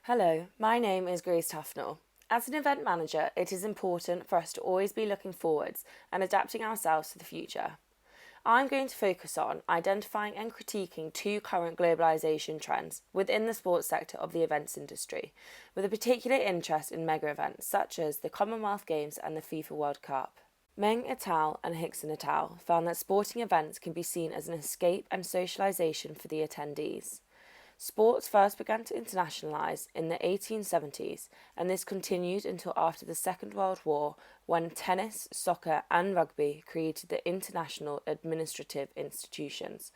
Hello, my name is Grace Tufnell. As an event manager, it is important for us to always be looking forwards and adapting ourselves to the future. I'm going to focus on identifying and critiquing two current globalisation trends within the sports sector of the events industry, with a particular interest in mega events such as the Commonwealth Games and the FIFA World Cup. Meng et al. And Hickson et al. Found that sporting events can be seen as an escape and socialisation for the attendees. Sports first began to internationalise in the 1870s, and this continued until after the Second World War, when tennis, soccer and rugby created the international administrative institutions,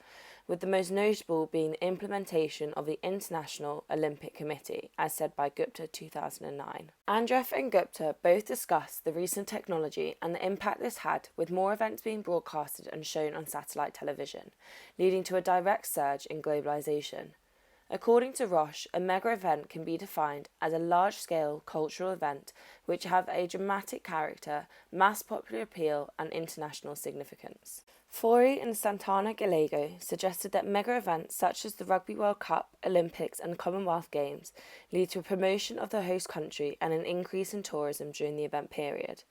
with the most notable being the implementation of the International Olympic Committee, as said by Gupta 2009. Andreff and Gupta both discussed the recent technology and the impact this had, with more events being broadcasted and shown on satellite television, leading to a direct surge in globalisation. According to Roche, a mega event can be defined as a large-scale cultural event which have a dramatic character, mass popular appeal and international significance. Fori and Santana Gallego suggested that mega events such as the Rugby World Cup, Olympics and Commonwealth Games lead to a promotion of the host country and an increase in tourism during the event period.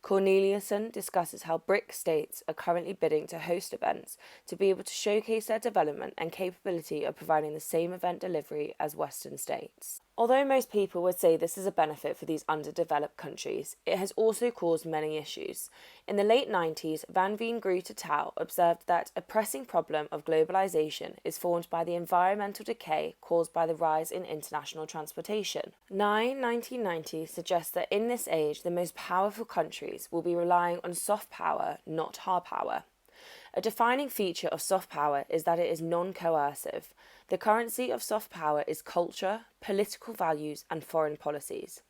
Corneliuson discusses how BRIC states are currently bidding to host events to be able to showcase their development and capability of providing the same event delivery as Western states. Although most people would say this is a benefit for these underdeveloped countries, it has also caused many issues. In the late 90s, Van Veen Groot et al. Observed that a pressing problem of globalisation is formed by the environmental decay caused by the rise in international transportation. 1990 suggests that in this age, the most powerful countries will be relying on soft power, not hard power. A defining feature of soft power is that it is non-coercive. The currency of soft power is culture, political values and foreign policies.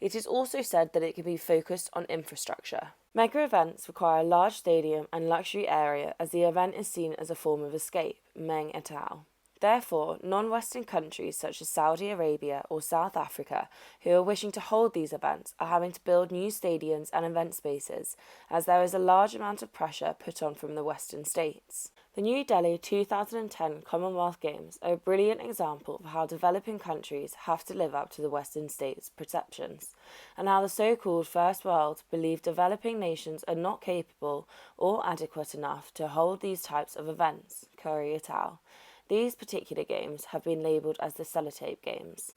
It is also said that it can be focused on infrastructure. Mega events require a large stadium and luxury area as the event is seen as a form of escape, Meng et al. Therefore, non-Western countries such as Saudi Arabia or South Africa who are wishing to hold these events are having to build new stadiums and event spaces, as there is a large amount of pressure put on from the Western states. The New Delhi 2010 Commonwealth Games are a brilliant example of how developing countries have to live up to the Western states' perceptions, and how the so-called First World believe developing nations are not capable or adequate enough to hold these types of events, Curry et al. These particular games have been labelled as the Sellotape Games.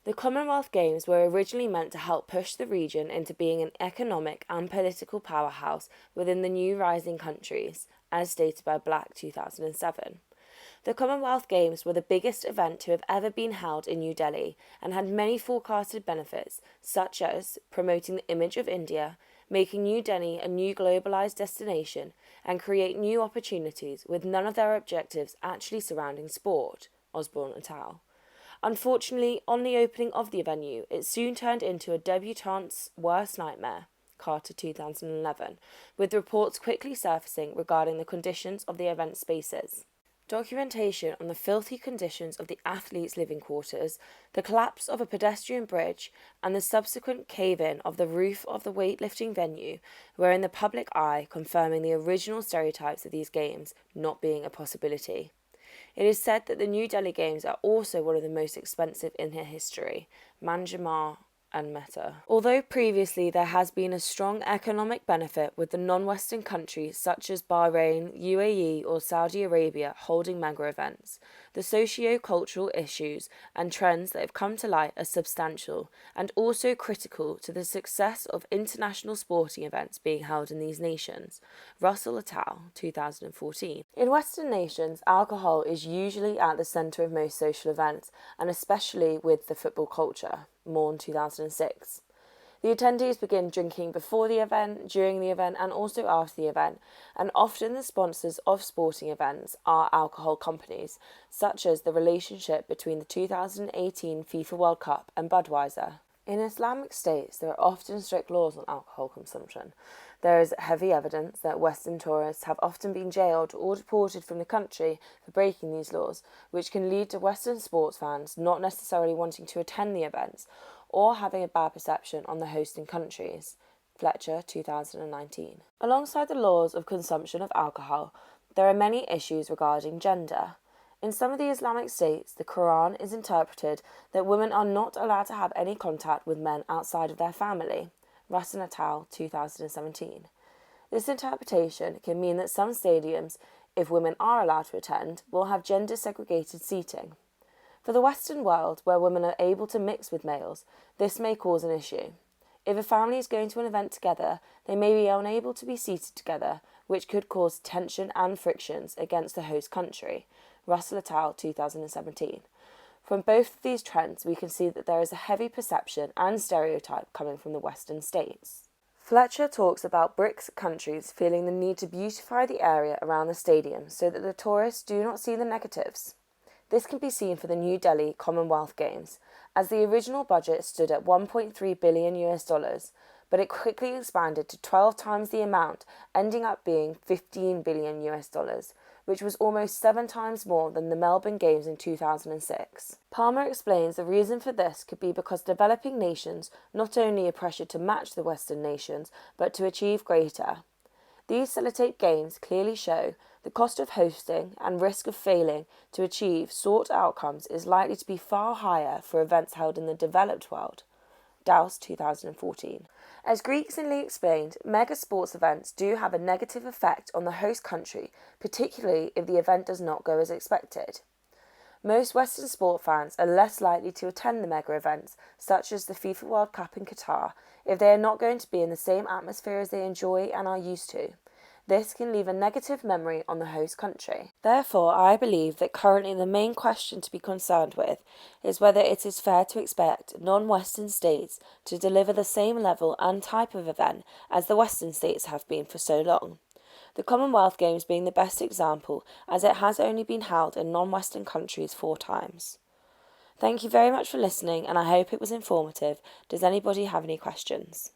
The Commonwealth Games were originally meant to help push the region into being an economic and political powerhouse within the new rising countries, as stated by Black 2007. The Commonwealth Games were the biggest event to have ever been held in New Delhi and had many forecasted benefits, such as promoting the image of India, making New Delhi a new globalised destination, and create new opportunities, with none of their objectives actually surrounding sport, Osborne et al. Unfortunately, on the opening of the venue, it soon turned into a debutante's worst nightmare, Carter 2011, with reports quickly surfacing regarding the conditions of the event spaces. Documentation on the filthy conditions of the athletes' living quarters, the collapse of a pedestrian bridge, and the subsequent cave-in of the roof of the weightlifting venue were in the public eye, confirming the original stereotypes of these games not being a possibility. It is said that the New Delhi Games are also one of the most expensive in their history, Manjimar and Meta. Although previously there has been a strong economic benefit with the non-Western countries such as Bahrain, UAE or Saudi Arabia holding mega events, the socio-cultural issues and trends that have come to light are substantial and also critical to the success of international sporting events being held in these nations. Russell et al. 2014. In Western nations, alcohol is usually at the centre of most social events, and especially with the football culture. Morn 2006. The attendees begin drinking before the event, during the event and also after the event, and often the sponsors of sporting events are alcohol companies, such as the relationship between the 2018 FIFA World Cup and Budweiser. In Islamic states, there are often strict laws on alcohol consumption. There is heavy evidence that Western tourists have often been jailed or deported from the country for breaking these laws, which can lead to Western sports fans not necessarily wanting to attend the events or having a bad perception on the hosting countries. Fletcher, 2019. Alongside the laws of consumption of alcohol, there are many issues regarding gender. In some of the Islamic states, the Quran is interpreted that women are not allowed to have any contact with men outside of their family. Russell et al., 2017. This interpretation can mean that some stadiums, if women are allowed to attend, will have gender-segregated seating. For the Western world, where women are able to mix with males, this may cause an issue. If a family is going to an event together, they may be unable to be seated together, which could cause tension and frictions against the host country. Russell et al., 2017. From both of these trends, we can see that there is a heavy perception and stereotype coming from the Western states. Fletcher talks about BRICS countries feeling the need to beautify the area around the stadium so that the tourists do not see the negatives. This can be seen for the New Delhi Commonwealth Games, as the original budget stood at $1.3 billion, but it quickly expanded to 12 times the amount, ending up being $15 billion, which was almost 7 times more than the Melbourne Games in 2006. Palmer explains the reason for this could be because developing nations not only are pressured to match the Western nations, but to achieve greater. These sellotape games clearly show the cost of hosting and risk of failing to achieve sought outcomes is likely to be far higher for events held in the developed world. Dowse, 2014. As Greekson explained, mega sports events do have a negative effect on the host country, particularly if the event does not go as expected. Most Western sport fans are less likely to attend the mega events, such as the FIFA World Cup in Qatar, if they are not going to be in the same atmosphere as they enjoy and are used to. This can leave a negative memory on the host country. Therefore, I believe that currently the main question to be concerned with is whether it is fair to expect non-Western states to deliver the same level and type of event as the Western states have been for so long. The Commonwealth Games being the best example, as it has only been held in non-Western countries 4 times. Thank you very much for listening, and I hope it was informative. Does anybody have any questions?